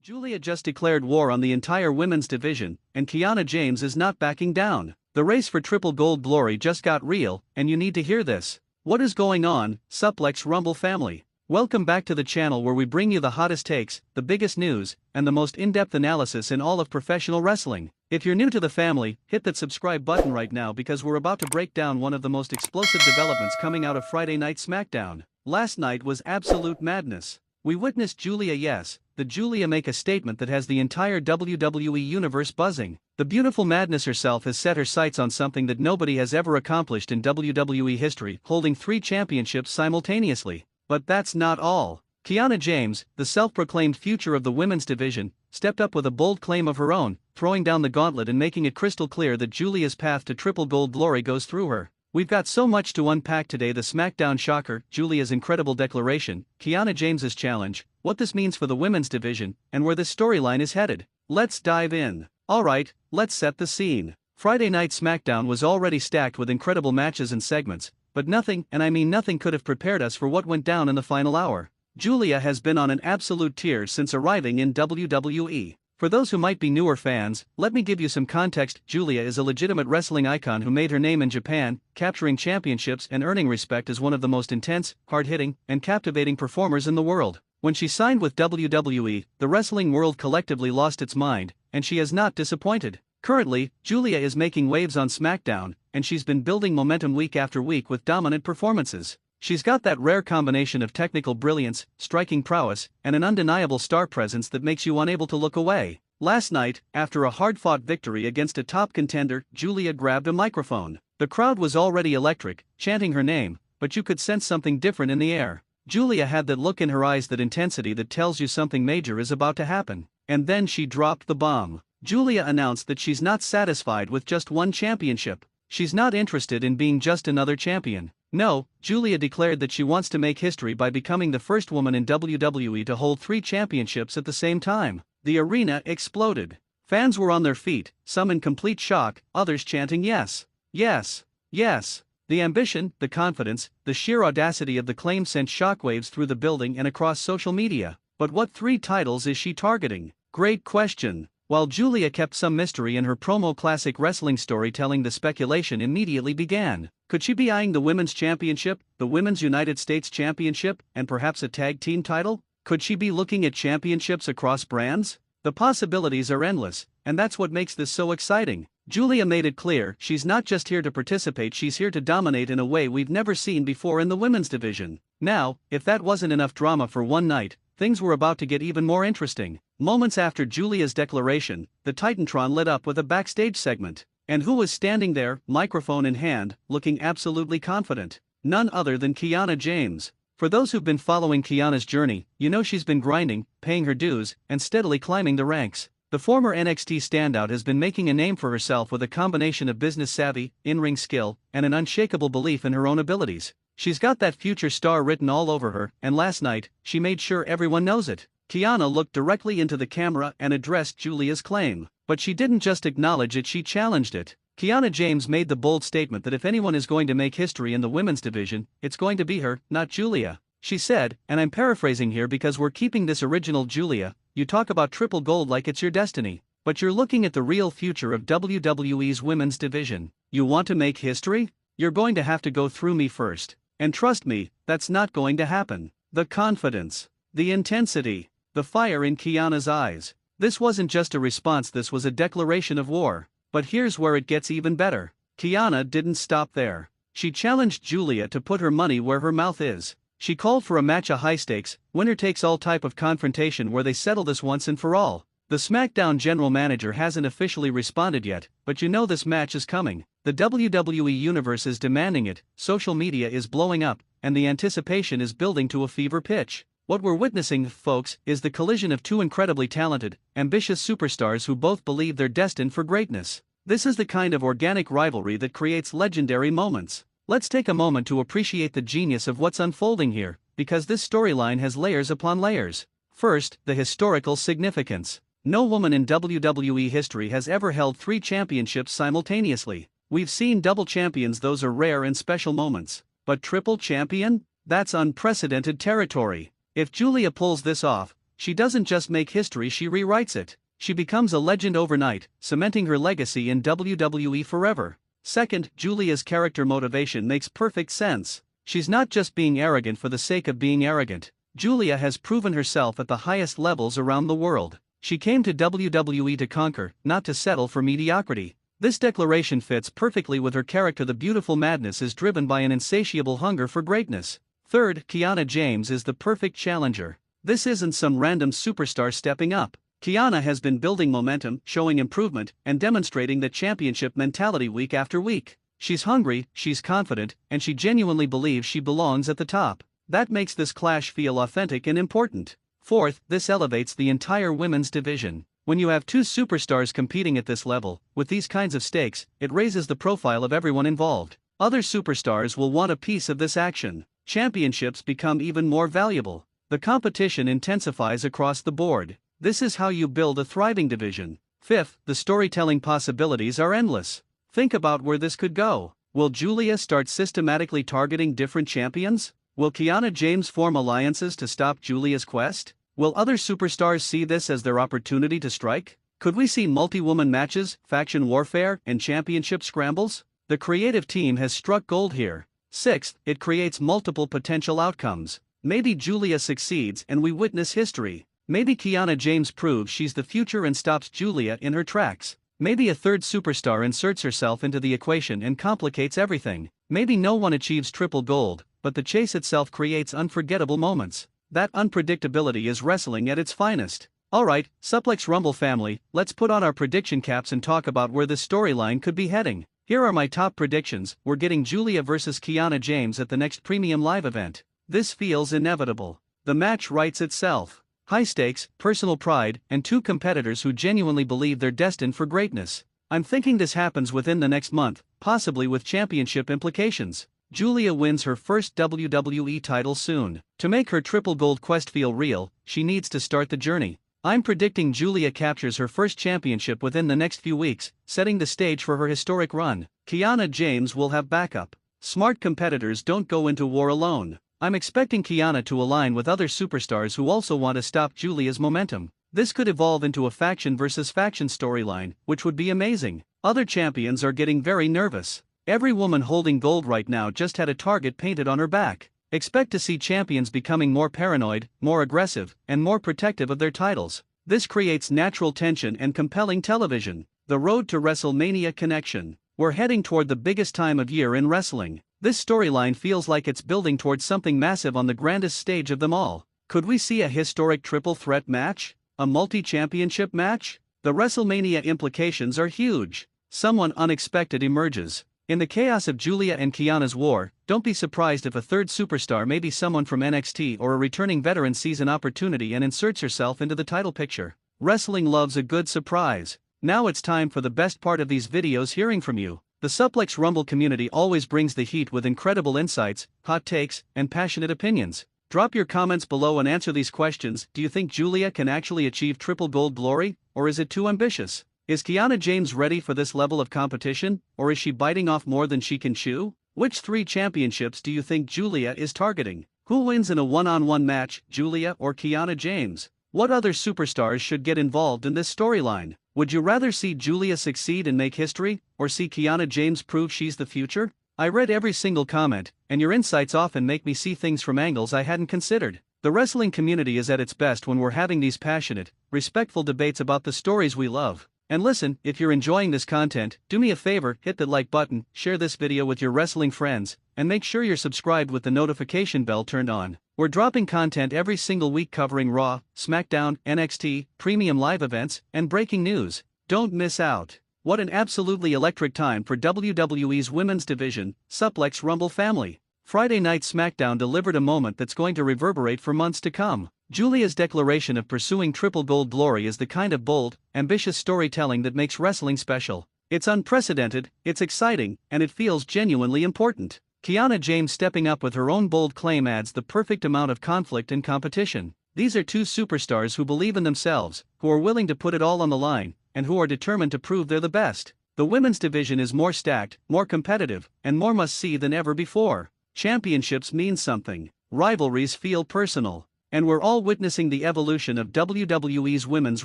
Giulia just declared war on the entire women's division, and Kiana James is not backing down. The race for triple gold glory just got real, and you need to hear this. What is going on, Suplex Rumble family? Welcome back to the channel where we bring you the hottest takes, the biggest news, and the most in-depth analysis in all of professional wrestling. If you're new to the family, hit that subscribe button right now because we're about to break down one of the most explosive developments coming out of Friday Night SmackDown. Last night was absolute madness. We witnessed the Giulia make a statement that has the entire WWE universe buzzing. The beautiful madness herself has set her sights on something that nobody has ever accomplished in WWE history, holding 3 championships simultaneously. But that's not all. Kiana James, the self-proclaimed future of the women's division, stepped up with a bold claim of her own, throwing down the gauntlet and making it crystal clear that Giulia's path to triple gold glory goes through her. We've got so much to unpack today: the SmackDown shocker, Giulia's incredible declaration, Kiana James's challenge, what this means for the women's division, and where this storyline is headed. Let's dive in. Alright, let's set the scene. Friday Night SmackDown was already stacked with incredible matches and segments, but nothing, and I mean nothing, could have prepared us for what went down in the final hour. Giulia has been on an absolute tear since arriving in WWE. For those who might be newer fans, let me give you some context. Giulia is a legitimate wrestling icon who made her name in Japan, capturing championships and earning respect as one of the most intense, hard-hitting, and captivating performers in the world. When she signed with WWE, the wrestling world collectively lost its mind, and she has not disappointed. Currently, Giulia is making waves on SmackDown, and she's been building momentum week after week with dominant performances. She's got that rare combination of technical brilliance, striking prowess, and an undeniable star presence that makes you unable to look away. Last night, after a hard-fought victory against a top contender, Giulia grabbed a microphone. The crowd was already electric, chanting her name, but you could sense something different in the air. Giulia had that look in her eyes, that intensity that tells you something major is about to happen. And then she dropped the bomb. Giulia announced that she's not satisfied with just one championship. She's not interested in being just another champion. No, Giulia declared that she wants to make history by becoming the first woman in WWE to hold 3 championships at the same time. The arena exploded. Fans were on their feet, some in complete shock, others chanting yes, yes, yes. The ambition, the confidence, the sheer audacity of the claim sent shockwaves through the building and across social media. But what 3 titles is she targeting? Great question. While Giulia kept some mystery in her promo, classic wrestling storytelling, the speculation immediately began. Could she be eyeing the Women's Championship, the Women's United States Championship, and perhaps a tag team title? Could she be looking at championships across brands? The possibilities are endless, and that's what makes this so exciting. Giulia made it clear she's not just here to participate, she's here to dominate in a way we've never seen before in the women's division. Now, if that wasn't enough drama for one night, things were about to get even more interesting. Moments after Giulia's declaration, the Titantron lit up with a backstage segment. And who was standing there, microphone in hand, looking absolutely confident? None other than Kiana James. For those who've been following Kiana's journey, you know she's been grinding, paying her dues, and steadily climbing the ranks. The former NXT standout has been making a name for herself with a combination of business savvy, in-ring skill, and an unshakable belief in her own abilities. She's got that future star written all over her, and last night, she made sure everyone knows it. Kiana looked directly into the camera and addressed Giulia's claim. But she didn't just acknowledge it, she challenged it. Kiana James made the bold statement that if anyone is going to make history in the women's division, it's going to be her, not Giulia. She said, and I'm paraphrasing here because we're keeping this original: Giulia, you talk about triple gold like it's your destiny, but you're looking at the real future of WWE's women's division. You want to make history? You're going to have to go through me first. And trust me, that's not going to happen. The confidence, the intensity, the fire in Kiana's eyes. This wasn't just a response, this was a declaration of war. But here's where it gets even better. Kiana didn't stop there. She challenged Giulia to put her money where her mouth is. She called for a match, a high-stakes, winner-takes-all type of confrontation where they settle this once and for all. The SmackDown general manager hasn't officially responded yet, but you know this match is coming. The WWE universe is demanding it, social media is blowing up, and the anticipation is building to a fever pitch. What we're witnessing, folks, is the collision of 2 incredibly talented, ambitious superstars who both believe they're destined for greatness. This is the kind of organic rivalry that creates legendary moments. Let's take a moment to appreciate the genius of what's unfolding here, because this storyline has layers upon layers. First, the historical significance. No woman in WWE history has ever held 3 championships simultaneously. We've seen double champions, those are rare and special moments. But triple champion? That's unprecedented territory. If Giulia pulls this off, she doesn't just make history, she rewrites it. She becomes a legend overnight, cementing her legacy in WWE forever. Second, Giulia's character motivation makes perfect sense. She's not just being arrogant for the sake of being arrogant. Giulia has proven herself at the highest levels around the world. She came to WWE to conquer, not to settle for mediocrity. This declaration fits perfectly with her character. The beautiful madness is driven by an insatiable hunger for greatness. Third, Kiana James is the perfect challenger. This isn't some random superstar stepping up. Kiana has been building momentum, showing improvement, and demonstrating that championship mentality week after week. She's hungry, she's confident, and she genuinely believes she belongs at the top. That makes this clash feel authentic and important. Fourth, this elevates the entire women's division. When you have two superstars competing at this level, with these kinds of stakes, it raises the profile of everyone involved. Other superstars will want a piece of this action. Championships become even more valuable. The competition intensifies across the board. This is how you build a thriving division. Fifth, the storytelling possibilities are endless. Think about where this could go. Will Giulia start systematically targeting different champions? Will Kiana James form alliances to stop Giulia's quest? Will other superstars see this as their opportunity to strike? Could we see multi-woman matches, faction warfare, and championship scrambles? The creative team has struck gold here. Sixth, it creates multiple potential outcomes. Maybe Giulia succeeds and we witness history. Maybe Kiana James proves she's the future and stops Giulia in her tracks. Maybe a third superstar inserts herself into the equation and complicates everything. Maybe no one achieves triple gold, but the chase itself creates unforgettable moments. That unpredictability is wrestling at its finest. Alright, Suplex Rumble family, let's put on our prediction caps and talk about where this storyline could be heading. Here are my top predictions. We're getting Giulia versus Kiana James at the next premium live event. This feels inevitable. The match writes itself. High stakes, personal pride, and two competitors who genuinely believe they're destined for greatness. I'm thinking this happens within the next month, possibly with championship implications. Giulia wins her first WWE title soon. To make her triple gold quest feel real, she needs to start the journey. I'm predicting Giulia captures her first championship within the next few weeks, setting the stage for her historic run. Kiana James will have backup. Smart competitors don't go into war alone. I'm expecting Kiana to align with other superstars who also want to stop Giulia's momentum. This could evolve into a faction versus faction storyline, which would be amazing. Other champions are getting very nervous. Every woman holding gold right now just had a target painted on her back. Expect to see champions becoming more paranoid, more aggressive, and more protective of their titles. This creates natural tension and compelling television. The road to WrestleMania connection. We're heading toward the biggest time of year in wrestling. This storyline feels like it's building towards something massive on the grandest stage of them all. Could we see a historic triple threat match? A multi-championship match? The WrestleMania implications are huge. Someone unexpected emerges. In the chaos of Giulia and Kiana's war, don't be surprised if a third superstar, maybe someone from NXT or a returning veteran, sees an opportunity and inserts herself into the title picture. Wrestling loves a good surprise. Now it's time for the best part of these videos, hearing from you. The Suplex Rumble community always brings the heat with incredible insights, hot takes, and passionate opinions. Drop your comments below and answer these questions. Do you think Giulia can actually achieve triple gold glory, or is it too ambitious? Is Kiana James ready for this level of competition, or is she biting off more than she can chew? Which 3 championships do you think Giulia is targeting? Who wins in a one-on-one match, Giulia or Kiana James? What other superstars should get involved in this storyline? Would you rather see Giulia succeed and make history, or see Kiana James prove she's the future? I read every single comment, and your insights often make me see things from angles I hadn't considered. The wrestling community is at its best when we're having these passionate, respectful debates about the stories we love. And listen, if you're enjoying this content, do me a favor, hit the like button, share this video with your wrestling friends, and make sure you're subscribed with the notification bell turned on. We're dropping content every single week covering Raw, SmackDown, NXT, premium live events, and breaking news. Don't miss out. What an absolutely electric time for WWE's women's division, Suplex Rumble family. Friday night SmackDown delivered a moment that's going to reverberate for months to come. Giulia's declaration of pursuing triple gold glory is the kind of bold, ambitious storytelling that makes wrestling special. It's unprecedented, it's exciting, and it feels genuinely important. Kiana James stepping up with her own bold claim adds the perfect amount of conflict and competition. These are two superstars who believe in themselves, who are willing to put it all on the line, and who are determined to prove they're the best. The women's division is more stacked, more competitive, and more must-see than ever before. Championships mean something. Rivalries feel personal. And we're all witnessing the evolution of WWE's women's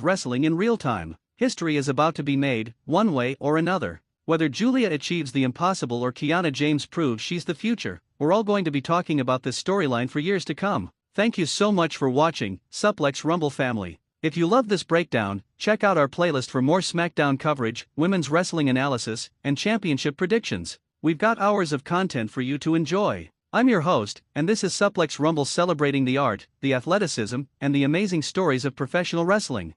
wrestling in real time. History is about to be made, one way or another. Whether Giulia achieves the impossible or Kiana James proves she's the future, we're all going to be talking about this storyline for years to come. Thank you so much for watching, Suplex Rumble family. If you love this breakdown, check out our playlist for more SmackDown coverage, women's wrestling analysis, and championship predictions. We've got hours of content for you to enjoy. I'm your host, and this is Suplex Rumble, celebrating the art, the athleticism, and the amazing stories of professional wrestling.